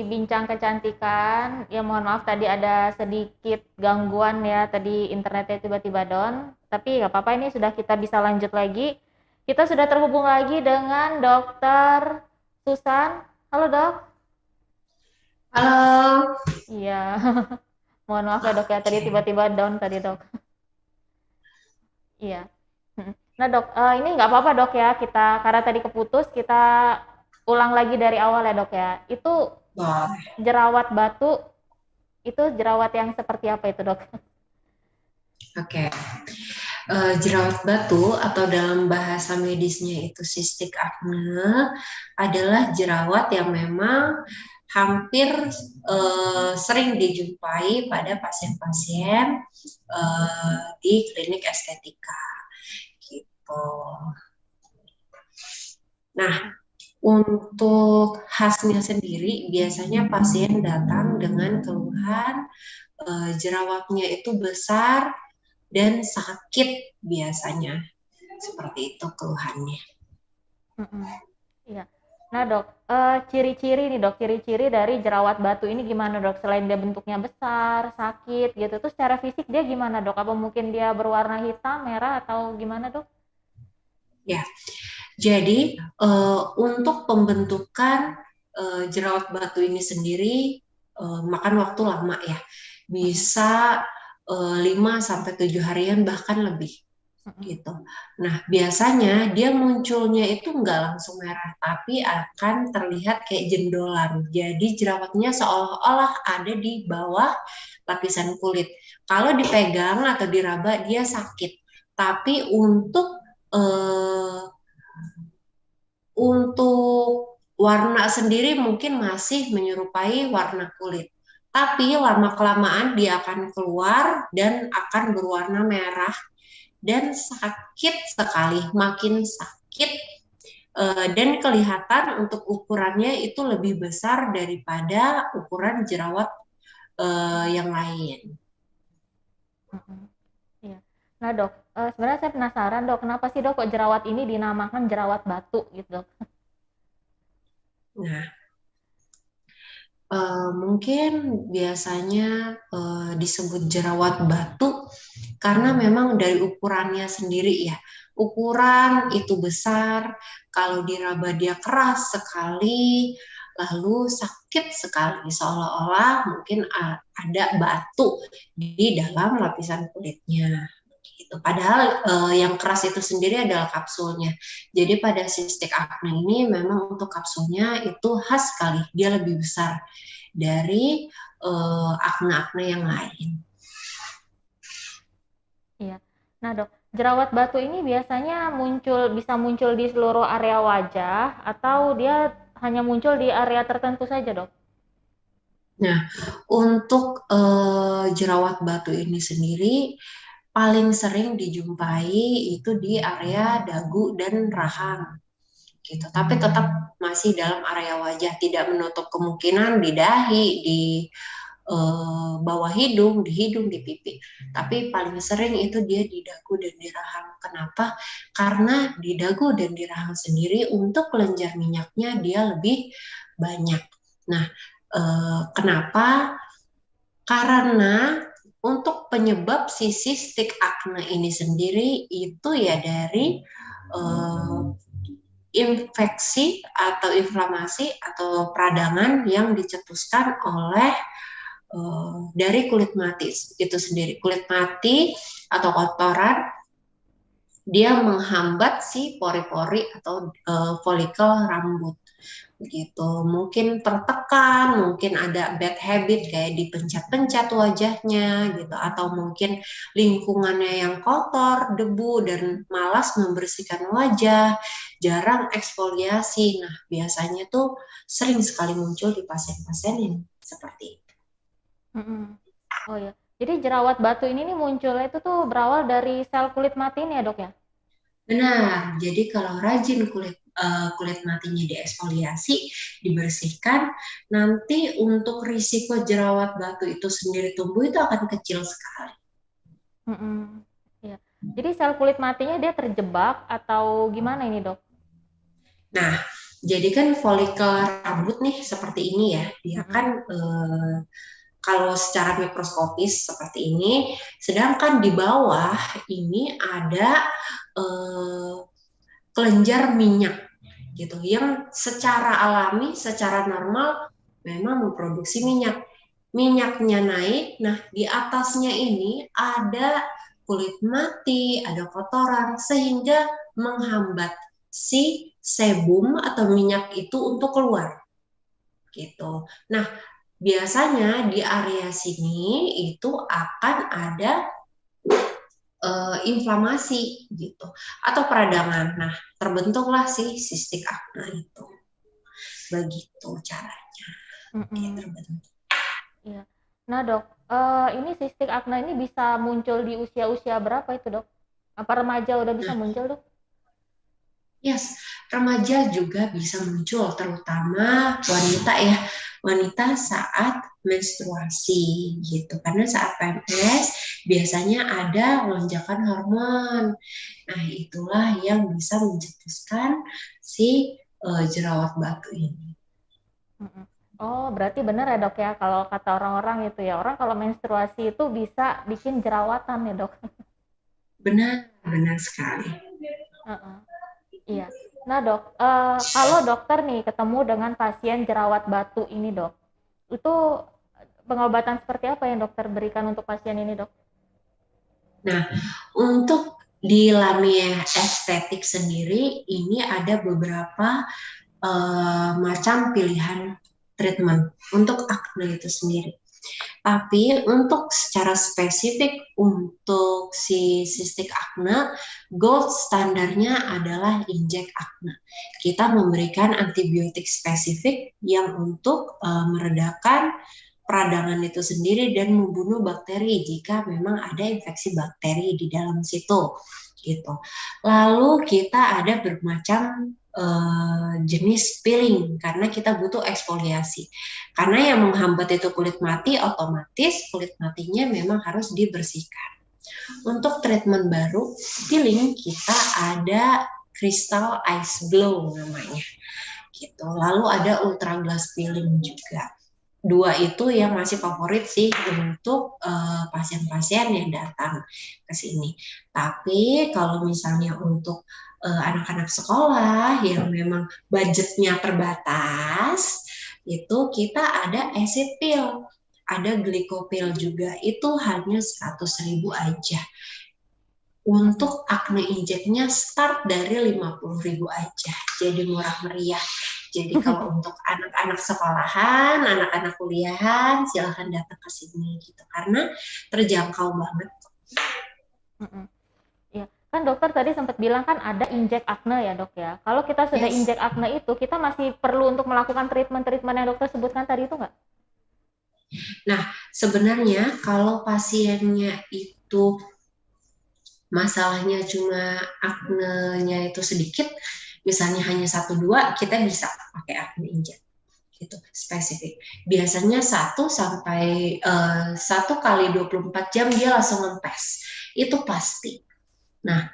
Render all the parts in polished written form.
bincang kecantikan. Ya mohon maaf tadi ada sedikit gangguan ya, tadi internetnya tiba-tiba down. Tapi nggak apa-apa, ini sudah kita bisa lanjut lagi. Kita sudah terhubung lagi dengan Dokter Susan. Halo dok. Halo, Iya, mohon maaf ya dok ya, tadi oke. tiba-tiba down tadi dok. Iya. Nah dok, ini nggak apa-apa dok ya, kita karena tadi keputus, kita ulang lagi dari awal ya dok ya. Itu Boleh. jerawat batu, itu jerawat yang seperti apa itu dok? Oke. Jerawat batu atau dalam bahasa medisnya itu cystic acne adalah jerawat yang memang hampir sering dijumpai pada pasien-pasien di klinik estetika gitu. Nah, untuk khasnya sendiri biasanya pasien datang dengan keluhan jerawatnya itu besar dan sakit biasanya. Seperti itu keluhannya. Mhm, iya. Nah dok, ciri-ciri nih dok, ciri-ciri dari jerawat batu ini gimana dok? Selain dia bentuknya besar, sakit gitu, terus secara fisik dia gimana dok? Apa mungkin dia berwarna hitam, merah, atau gimana dok? Ya, jadi untuk pembentukan jerawat batu ini sendiri makan waktu lama ya. Mhm, Bisa 5 sampai 7 harian bahkan lebih mhm, gitu. Nah, biasanya dia munculnya itu nggak langsung merah, tapi akan terlihat kayak jendolan. Jadi jerawatnya seolah-olah ada di bawah lapisan kulit. Kalau dipegang atau diraba dia sakit. Tapi eh, untuk warna sendiri mungkin masih menyerupai warna kulit. Tapi lama kelamaan dia akan keluar dan akan berwarna merah dan sakit sekali, makin sakit dan kelihatan untuk ukurannya itu lebih besar daripada ukuran jerawat yang lain. mhm, iya. Nah dok, sebenarnya saya penasaran dok, kenapa sih dok kok jerawat ini dinamakan jerawat batu gitu dok? Nah, mungkin biasanya disebut jerawat batu karena memang dari ukurannya sendiri ya. Ukuran itu besar, kalau diraba dia keras sekali, lalu sakit sekali, seolah-olah mungkin ada batu di dalam lapisan kulitnya. Gitu. Padahal yang keras itu sendiri adalah kapsulnya. Jadi pada cystic acne ini memang untuk kapsulnya itu khas sekali, dia lebih besar dari akne-akne yang lain. Iya. Nah dok, jerawat batu ini biasanya bisa muncul di seluruh area wajah atau dia hanya muncul di area tertentu saja dok? Nah, untuk jerawat batu ini sendiri paling sering dijumpai itu di area dagu dan rahang gitu. Tapi tetap masih dalam area wajah, tidak menutup kemungkinan di dahi, di bawah hidung, di hidung, di pipi. Tapi paling sering itu dia di dagu dan di rahang. Kenapa? Karena di dagu dan di rahang sendiri untuk kelenjar minyaknya dia lebih banyak. Nah, kenapa? Karena untuk penyebab si cystic acne ini sendiri itu ya dari eh, infeksi atau inflamasi atau peradangan yang dicetuskan oleh dari kulit mati itu sendiri. Kulit mati atau kotoran dia menghambat si pori-pori atau folikel rambut gitu. Mungkin tertekan, mungkin ada bad habit kayak dipencet-pencet wajahnya gitu, atau mungkin lingkungannya yang kotor, debu dan malas membersihkan wajah, jarang eksfoliasi. Nah, biasanya tuh sering sekali muncul di pasien-pasien yang seperti itu. Mhm. Oh ya. Jadi jerawat batu ini nih munculnya itu tuh berawal dari sel kulit mati ini ya dok ya? Benar, jadi kalau rajin kulit matinya dieksfoliasi, dibersihkan, nanti untuk risiko jerawat batu itu sendiri tumbuh itu akan kecil sekali. Mhm. Iya. Jadi sel kulit matinya dia terjebak atau gimana ini dok? Nah, Jadi kan folikel rambut nih seperti ini ya, dia Mm-mm. kan kalau secara mikroskopis seperti ini, sedangkan di bawah ini ada eh, kelenjar minyak gitu yang secara alami, secara normal memang memproduksi minyak. Minyaknya naik, nah di atasnya ini ada kulit mati, ada kotoran sehingga menghambat si sebum atau minyak itu untuk keluar gitu. Nah, biasanya di area sini itu akan ada inflamasi gitu atau peradangan. Nah, terbentuklah si sistik akne itu. Begitu caranya dia Mm-mm. terbentuk. Iya. Nah, Dok, ini sistik akne ini bisa muncul di usia-usia berapa itu, Dok? Apa remaja udah bisa Nah, muncul, Dok? yes, remaja juga bisa muncul, terutama wanita ya, wanita saat menstruasi gitu. Karena saat PMS biasanya ada lonjakan hormon. Nah, itulah yang bisa mencetuskan si jerawat batu ini. Mm-mm. Oh, berarti benar ya, Dok ya, kalau kata orang-orang itu ya, orang kalau menstruasi itu bisa bikin jerawatan ya, Dok? Benar, benar sekali. Heeh. Iya. Nah, Dok, kalau dokter nih ketemu dengan pasien jerawat batu ini, Dok, itu pengobatan seperti apa yang dokter berikan untuk pasien ini, Dok? Nah, untuk di Lamia estetik sendiri ini ada beberapa macam pilihan treatment untuk akne itu sendiri. Tapi untuk secara spesifik untuk si sistik akne, gold standarnya adalah injek akne. Kita memberikan antibiotik spesifik yang untuk meredakan peradangan itu sendiri dan membunuh bakteri jika memang ada infeksi bakteri di dalam situ gitu. Lalu kita ada bermacam jenis peeling karena kita butuh eksfoliasi. Karena yang menghambat itu kulit mati, otomatis kulit matinya memang harus dibersihkan. Untuk treatment baru, peeling kita ada Crystal Ice Glow namanya. Gitu. Lalu ada Ultra Glass Peeling juga. Dua itu yang masih favorit sih untuk pasien-pasien yang datang ke sini. Tapi kalau misalnya untuk anak-anak sekolah yang memang budgetnya terbatas, itu kita ada acid pill, ada glycopil juga, itu hanya 100.000 aja. Mm-mm. Untuk acne injeknya start dari 50.000 aja, jadi murah meriah. Jadi kalau untuk anak-anak sekolahan, anak-anak kuliahan, silahkan datang ke sini gitu, karena terjangkau banget. Mm-mm. Iya, kan dokter tadi sempat bilang kan ada injek akne ya, Dok ya. Kalau kita sudah Yes. injek akne itu, kita masih perlu untuk melakukan treatment-treatment yang dokter sebutkan tadi itu nggak? Nah, sebenarnya kalau pasiennya itu masalahnya cuma aknenya itu sedikit, misalnya hanya 1-2, kita bisa pakai acne injek gitu spesifik. Biasanya 1 kali 24 jam dia langsung ngempes. Itu pasti. Nah,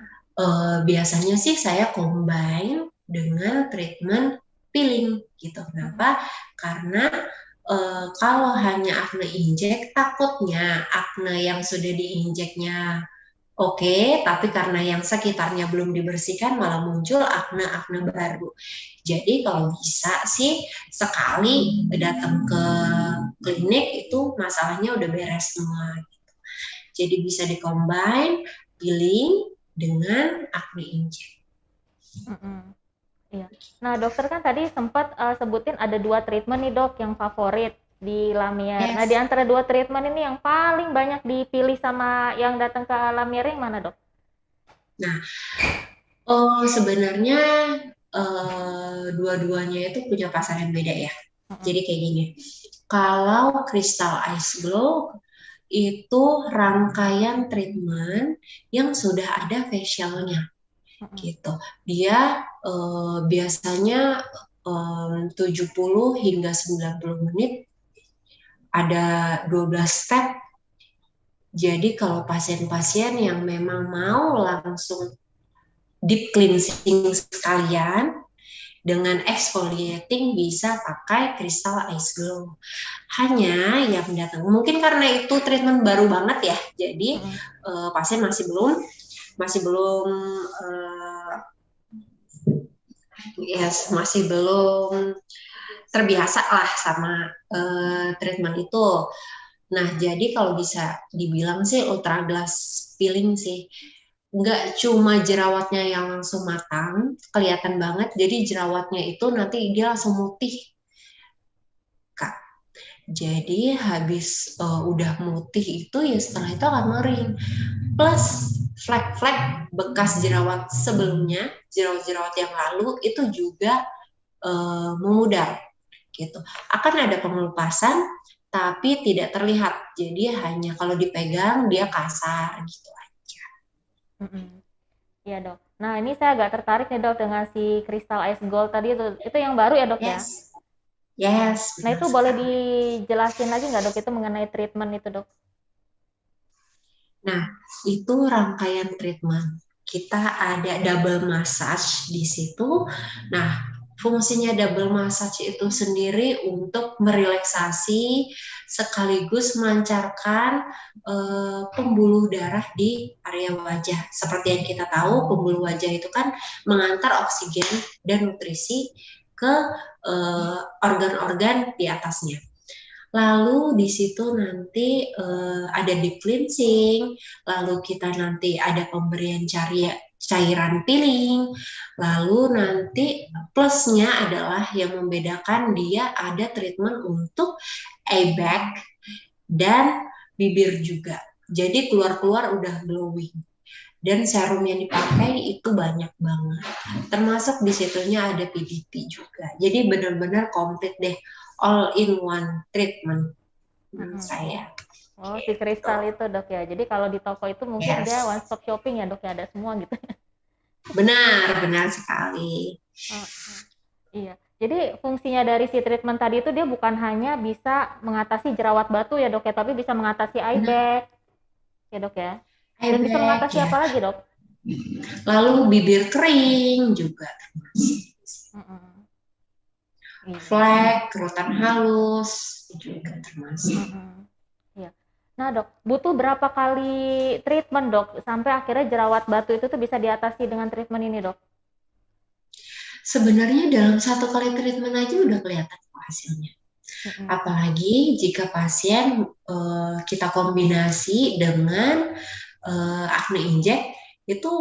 biasanya sih saya combine dengan treatment peeling gitu. Mm-mm. Kenapa? Karena kalau hanya acne injek, takutnya acne yang sudah diinjeknya oke, tapi karena yang sekitarnya belum dibersihkan malah muncul akne-akne baru. Jadi kalau bisa sih sekali datang ke klinik itu masalahnya udah beres semua. Jadi bisa dikombin peeling dengan acne inject. Mm-mm. Iya. Nah, dokter kan tadi sempat sebutin ada dua treatment nih, Dok, yang favorit di Lamier. Nah, di Yes. antara dua treatment ini yang paling banyak dipilih sama yang datang ke Lamier yang mana, Dok? Nah, sebenarnya dua-duanya itu punya pasar yang beda ya. Mm-mm. Jadi kayak gini, kalau Crystal Ice Glow itu rangkaian treatment yang sudah ada facialnya Mm-mm. gitu. Dia biasanya 70 hingga 90 menit, ada 12 step. Jadi kalau pasien-pasien yang memang mau langsung deep cleansing sekalian, Dengan exfoliating bisa pakai Crystal Ice Glow. Hanya yang datang, mungkin karena itu treatment baru banget ya, jadi pasien masih belum masih belum terbiasa lah sama treatment itu. Nah, jadi kalau bisa dibilang sih Ultra Glass Peeling sih, nggak cuma jerawatnya yang langsung matang, kelihatan banget, jadi jerawatnya itu nanti dia langsung mutih, Kak. Jadi habis udah mutih itu ya setelah itu akan mering. Plus flek-flek bekas jerawat sebelumnya, jerawat-jerawat yang lalu itu juga memudar gitu. Akan ada pengelupasan tapi tidak terlihat. Jadi hanya kalau dipegang dia kasar gitu aja. Iya dok. Nah ini saya agak tertarik nih dok dengan si Crystal Ice Gold tadi itu yang baru ya dok ya? Yes. Yes, Nah benar itu boleh sekali. dijelasin lagi nggak dok itu mengenai treatment itu dok? Nah, itu rangkaian treatment. Kita ada double massage di situ. Nah, fungsinya double massage itu sendiri untuk merelaksasi sekaligus melancarkan pembuluh darah di area wajah. Seperti yang kita tahu, pembuluh wajah itu kan mengantar oksigen dan nutrisi ke organ-organ di atasnya. Lalu di situ nanti ada deep cleansing, lalu kita nanti ada pemberian cairan peeling, lalu nanti plusnya adalah yang membedakan dia ada treatment untuk eye bag dan bibir juga. Jadi keluar-keluar udah glowing. Dan serum yang dipakai itu banyak banget. Termasuk di situnya ada PDP juga. Jadi benar-benar komplit deh, all in one treatment menurut saya. Oh si kristal itu dok ya. Jadi kalau di toko itu mungkin dia one Yes. stop shopping ya dok ya, ada semua gitu. Benar sekali. Iya. Jadi fungsinya dari si treatment tadi itu dia bukan hanya bisa mengatasi jerawat batu ya dok ya, tapi bisa mengatasi eye Benar, bag ya dok ya. Dan eye bisa bag mengatasi ya. apa lagi dok? Lalu bibir kering juga termasuk. Mm-mm. Iya. Flek, kerutan halus juga termasuk. Iya. Nah dok, butuh berapa kali treatment dok sampai akhirnya jerawat batu itu tuh bisa diatasi dengan treatment ini dok? Sebenarnya dalam satu kali treatment aja udah kelihatan hasilnya. Mm-mm. Apalagi jika pasien kita kombinasi dengan acne inject, itu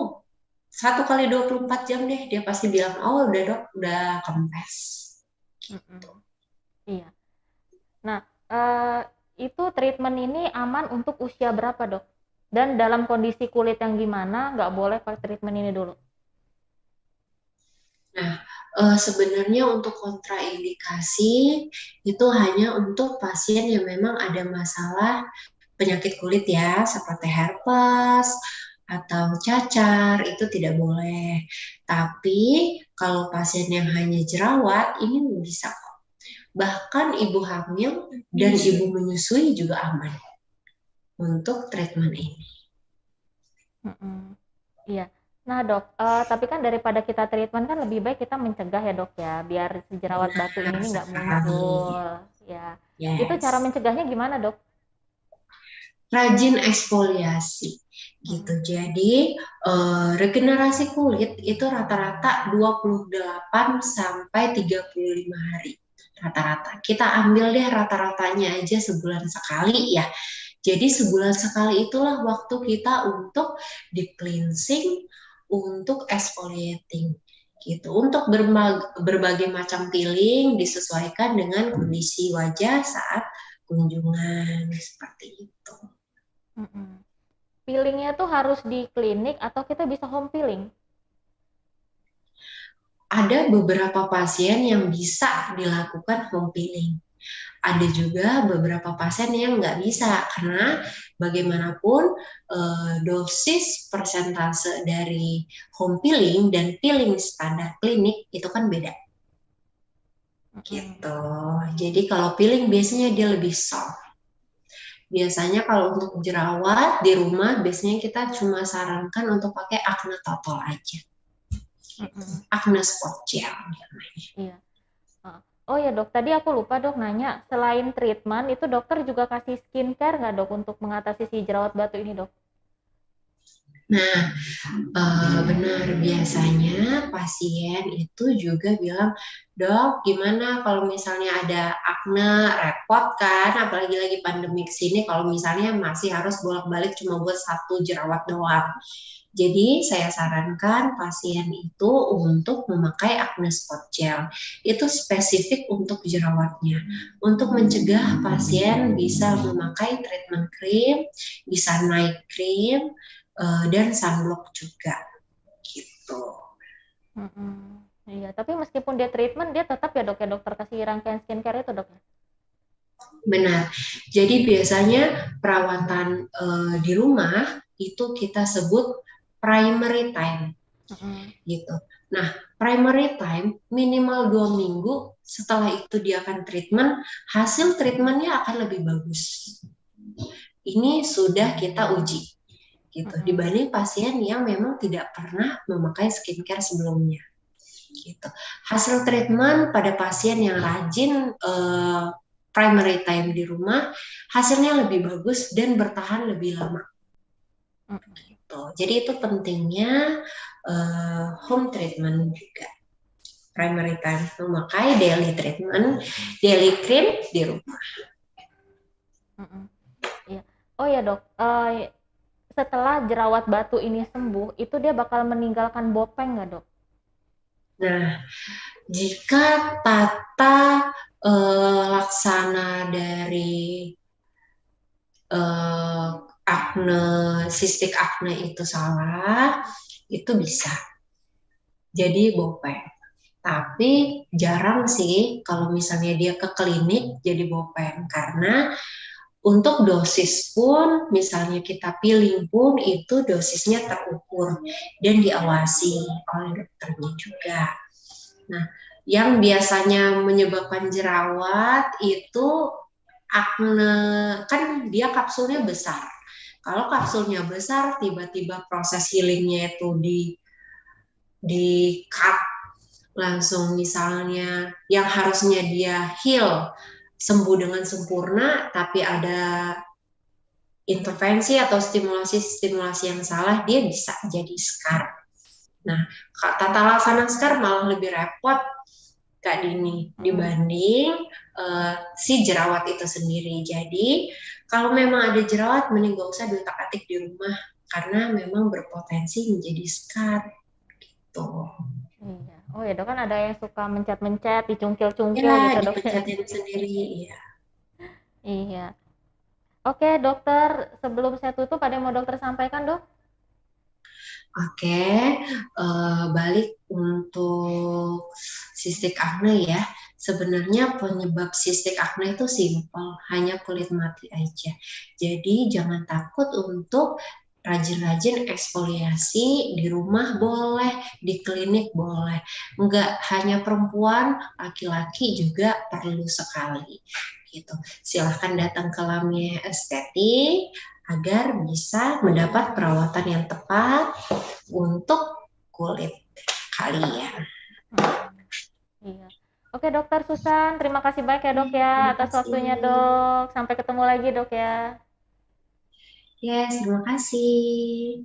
1 kali 24 jam deh dia pasti bilang, oh udah dok, udah kempes. Mm-mm. Iya. Nah, itu treatment ini aman untuk usia berapa dok? Dan dalam kondisi kulit yang gimana nggak boleh pakai treatment ini dulu? Nah, sebenarnya untuk kontraindikasi itu hanya untuk pasien yang memang ada masalah penyakit kulit ya, seperti herpes atau cacar, itu tidak boleh. Tapi kalau pasien yang hanya jerawat, ini bisa kok. Bahkan ibu hamil dan ibu menyusui juga aman untuk treatment ini. Iya. Nah dok, tapi kan daripada kita treatment kan lebih baik kita mencegah ya dok ya, biar si jerawat batu ini Benar nih nggak sekali. muncul. Ya. Itu cara Yes. mencegahnya gimana dok? Rajin eksfoliasi gitu. Jadi regenerasi kulit itu rata-rata 28 sampai 35 hari rata-rata. Kita ambil deh rata-ratanya aja sebulan sekali ya. Jadi sebulan sekali itulah waktu kita untuk deep cleansing, untuk exfoliating gitu. Untuk berbagai macam peeling disesuaikan dengan kondisi wajah saat kunjungan seperti itu. Peelingnya tuh harus di klinik atau kita bisa home peeling? Ada beberapa pasien yang bisa dilakukan home peeling. Ada juga beberapa pasien yang nggak bisa karena bagaimanapun dosis persentase dari home peeling dan peeling standar klinik itu kan beda gitu. Jadi kalau peeling biasanya dia lebih soft. Biasanya kalau untuk jerawat di rumah biasanya kita cuma sarankan untuk pakai Acne Total aja gitu. Mm-mm. Acne spot gel namanya. Iya. Heeh. Oh ya dok, tadi aku lupa dok nanya, selain treatment itu dokter juga kasih skincare nggak dok untuk mengatasi si jerawat batu ini dok? Nah, benar, biasanya pasien itu juga bilang, dok, gimana kalau misalnya ada akne, repot kan, apalagi lagi pandemi sini, kalau misalnya masih harus bolak-balik cuma buat satu jerawat doang. Jadi saya sarankan pasien itu untuk memakai acne spot gel. Itu spesifik untuk jerawatnya. Untuk mencegah pasien bisa memakai treatment cream, bisa night cream, dan sunblock juga gitu. Mm-mm. Iya, tapi meskipun dia treatment, dia tetap ya dokter kasih rangkaian skincare itu dok ya? Benar. Jadi biasanya perawatan di rumah itu kita sebut primary time Mm-mm. gitu. Nah, primary time minimal 2 minggu setelah itu dia akan treatment, hasil treatmentnya akan lebih bagus. Ini sudah kita uji gitu Mm-mm. dibanding pasien yang memang tidak pernah memakai skincare sebelumnya gitu. Hasil treatment pada pasien yang rajin primary time di rumah hasilnya lebih bagus dan bertahan lebih lama Mm-mm. gitu. Jadi itu pentingnya home treatment juga. Primary time memakai daily treatment, daily cream di rumah. Mm-mm. Iya. Oh ya dok, setelah jerawat batu ini sembuh, itu dia bakal meninggalkan bopeng nggak dok? Nah, jika tata laksana dari eh, acne, cystic acne itu salah, itu bisa jadi bopeng. Tapi jarang sih kalau misalnya dia ke klinik jadi bopeng karena untuk dosis pun misalnya kita peeling pun itu dosisnya terukur dan diawasi oleh dokternya juga. Nah, yang biasanya menyebabkan jerawat itu acne, kan dia kapsulnya besar. Kalau kapsulnya besar, tiba-tiba proses healingnya itu di cut langsung, misalnya yang harusnya dia heal sembuh dengan sempurna, tapi ada intervensi atau stimulasi-stimulasi yang salah, dia bisa jadi scar. Nah, tata laksana scar malah lebih repot Kak Dini Mm-mm. dibanding si jerawat itu sendiri. Jadi kalau memang ada jerawat, mending gak usah diutak-atik di rumah karena memang berpotensi menjadi scar gitu. Iya. Oh ya dok, kan ada yang suka mencet-mencet, dicungkil-cungkil Ya, gitu dok ya? dipencetin sendiri. Ya. Iya. Oke dokter, sebelum saya tutup ada yang mau dokter sampaikan dok? Oke, balik untuk cystic acne ya. Sebenarnya penyebab cystic acne itu simpel, hanya kulit mati aja. Jadi jangan takut untuk rajin-rajin eksfoliasi di rumah boleh, di klinik boleh. Enggak hanya perempuan, laki-laki juga perlu sekali. Gitu. Silahkan datang ke Lamia Estetik agar bisa mendapat perawatan yang tepat untuk kulit kalian. Hmm, iya. Oke dokter Susan, terima kasih banyak ya dok ya Terima atas kasih. waktunya dok. Sampai ketemu lagi dok ya. Yes, terima kasih.